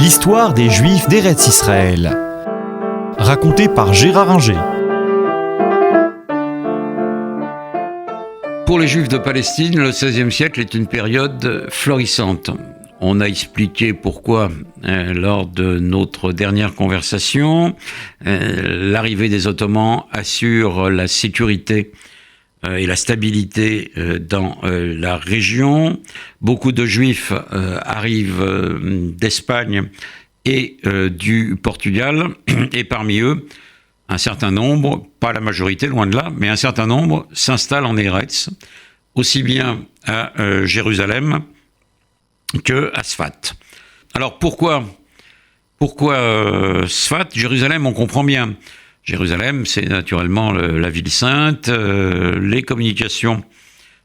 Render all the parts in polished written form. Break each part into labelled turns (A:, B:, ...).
A: L'histoire des Juifs d'Eretz Israël, racontée par Gérard Inger.
B: Pour les Juifs de Palestine, le XVIe siècle est une période florissante. On a expliqué pourquoi lors de notre dernière conversation. L'arrivée des Ottomans assure la sécurité et la stabilité dans la région. Beaucoup de Juifs arrivent d'Espagne et du Portugal, et parmi eux, un certain nombre, pas la majorité, loin de là, mais un certain nombre s'installent en Eretz, aussi bien à Jérusalem que à Sfat. Alors pourquoi Sfat? Jérusalem, on comprend bien. Jérusalem, c'est naturellement la ville sainte. Les communications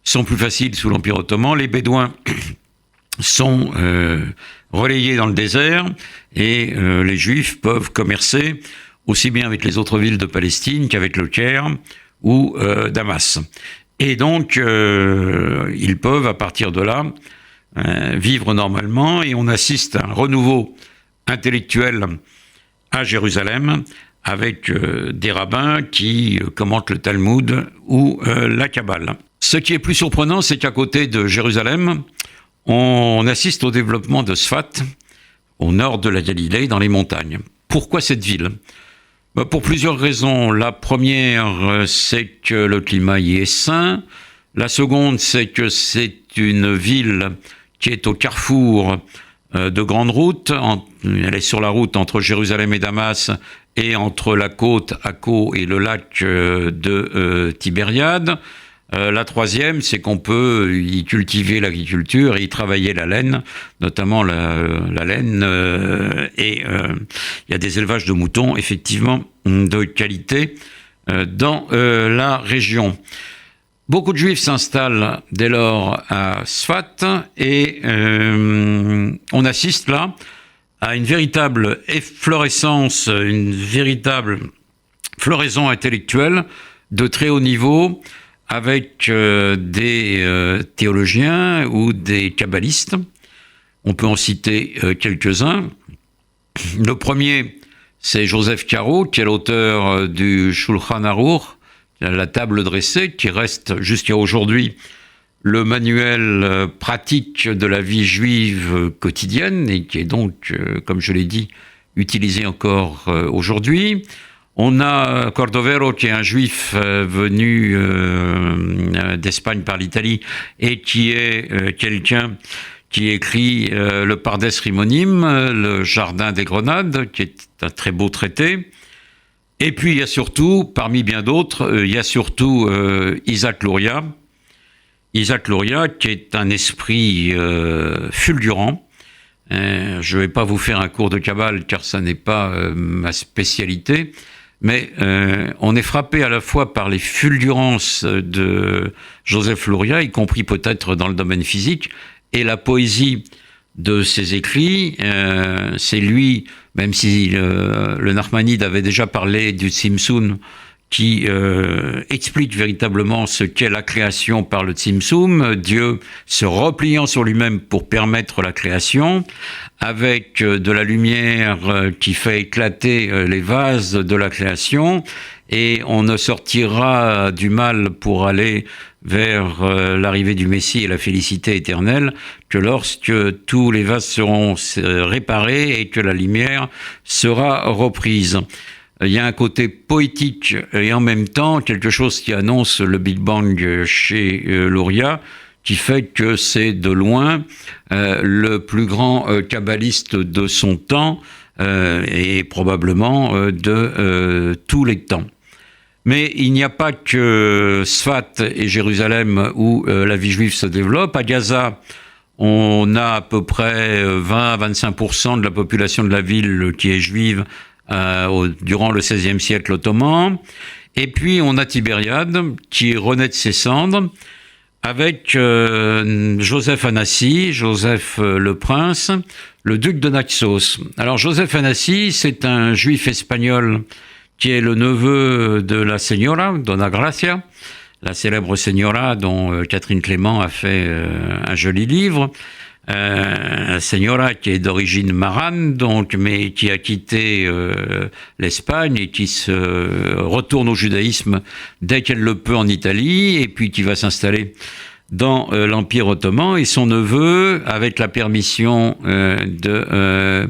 B: sont plus faciles sous l'Empire ottoman. Les Bédouins sont relayés dans le désert et les Juifs peuvent commercer aussi bien avec les autres villes de Palestine qu'avec le Caire ou Damas. Et donc, ils peuvent, à partir de là, vivre normalement, et on assiste à un renouveau intellectuel à Jérusalem avec des rabbins qui commentent le Talmud ou la Kabbale. Ce qui est plus surprenant, c'est qu'à côté de Jérusalem, on assiste au développement de Sfat, au nord de la Galilée, dans les montagnes. Pourquoi cette ville ? Pour plusieurs raisons. La première, c'est que le climat y est sain. La seconde, c'est que c'est une ville qui est au carrefour de grandes routes. Elle est sur la route entre Jérusalem et Damas, et entre la côte Akko et le lac de Tibériade. La troisième, c'est qu'on peut y cultiver l'agriculture et y travailler la laine, notamment la laine, et il y a des élevages de moutons, effectivement, de qualité dans la région. Beaucoup de Juifs s'installent dès lors à Sfat, et on assiste là à une véritable efflorescence, une véritable floraison intellectuelle de très haut niveau, avec des théologiens ou des kabbalistes. On peut en citer quelques-uns. Le premier, c'est Joseph Caro, qui est l'auteur du Shulchan Aruch, la table dressée, qui reste jusqu'à aujourd'hui le manuel pratique de la vie juive quotidienne, et qui est donc, comme je l'ai dit, utilisé encore aujourd'hui. On a Cordovero, qui est un juif venu d'Espagne par l'Italie, et qui est quelqu'un qui écrit le Pardes Rimonim, le Jardin des Grenades, qui est un très beau traité. Et puis il y a surtout, parmi bien d'autres, il y a surtout Isaac Luria. Isaac Luria, qui est un esprit fulgurant. Je ne vais pas vous faire un cours de Kabbale, car ça n'est pas ma spécialité. Mais on est frappé à la fois par les fulgurances de Joseph Luria, y compris peut-être dans le domaine physique, et la poésie de ses écrits. C'est lui, même si le Nachmanide avait déjà parlé du Tzimtzum, qui explique véritablement ce qu'est la création par le Tzimtzum, Dieu se repliant sur lui-même pour permettre la création, avec de la lumière qui fait éclater les vases de la création, et on ne sortira du mal pour aller vers l'arrivée du Messie et la félicité éternelle que lorsque tous les vases seront réparés et que la lumière sera reprise. Il y a un côté poétique et en même temps quelque chose qui annonce le Big Bang chez Luria, qui fait que c'est de loin le plus grand kabbaliste de son temps et probablement de tous les temps. Mais il n'y a pas que Sfat et Jérusalem où la vie juive se développe. À Gaza, on a à peu près 20-25% de la population de la ville qui est juive durant le XVIe siècle ottoman. Et puis on a Tibériade qui renaît de ses cendres avec Joseph Anassi, Joseph le Prince, le duc de Naxos. Alors Joseph Anassi, c'est un juif espagnol qui est le neveu de la Señora, Dona Gracia, la célèbre Señora dont Catherine Clément a fait un joli livre. Señora qui est d'origine marane, donc, mais qui a quitté l'Espagne et qui se retourne au judaïsme dès qu'elle le peut en Italie, et puis qui va s'installer dans l'Empire ottoman, et son neveu, avec la permission de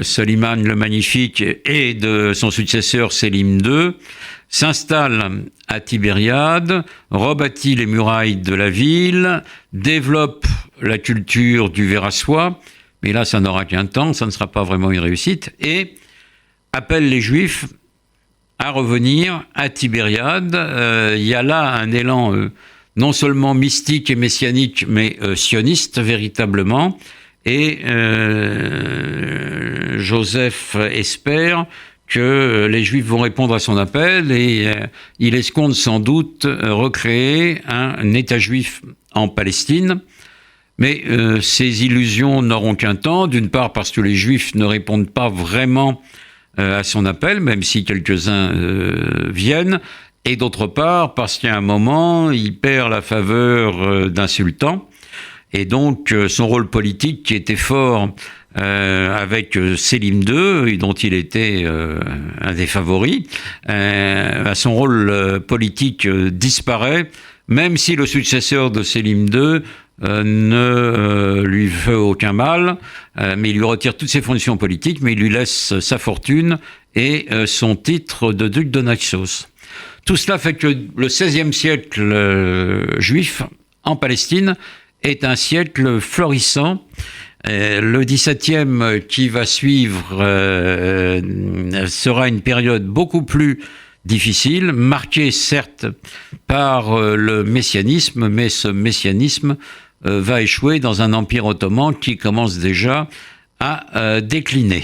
B: Soliman le Magnifique et de son successeur Sélim II, s'installe à Tibériade, rebâtit les murailles de la ville, développe la culture du verre à soie, mais là ça n'aura qu'un temps, ça ne sera pas vraiment une réussite, et appelle les Juifs à revenir à Tibériade. Il y a là un élan non seulement mystique et messianique, mais sioniste véritablement, et Joseph espère que les Juifs vont répondre à son appel, et il escompte sans doute recréer un État juif en Palestine. Mais ces illusions n'auront qu'un temps, d'une part parce que les Juifs ne répondent pas vraiment à son appel, même si quelques-uns viennent, et d'autre part parce qu'à un moment, il perd la faveur d'un sultan, et donc son rôle politique qui était fort avec Sélim II, dont il était un des favoris, son rôle politique disparaît, même si le successeur de Sélim II ne lui fait aucun mal, mais il lui retire toutes ses fonctions politiques, mais il lui laisse sa fortune et son titre de duc de Naxos. Tout cela fait que le XVIe siècle juif en Palestine est un siècle florissant. Le XVIIe qui va suivre sera une période beaucoup plus difficile, marquée certes par le messianisme, mais ce messianisme va échouer dans un empire ottoman qui commence déjà à décliner.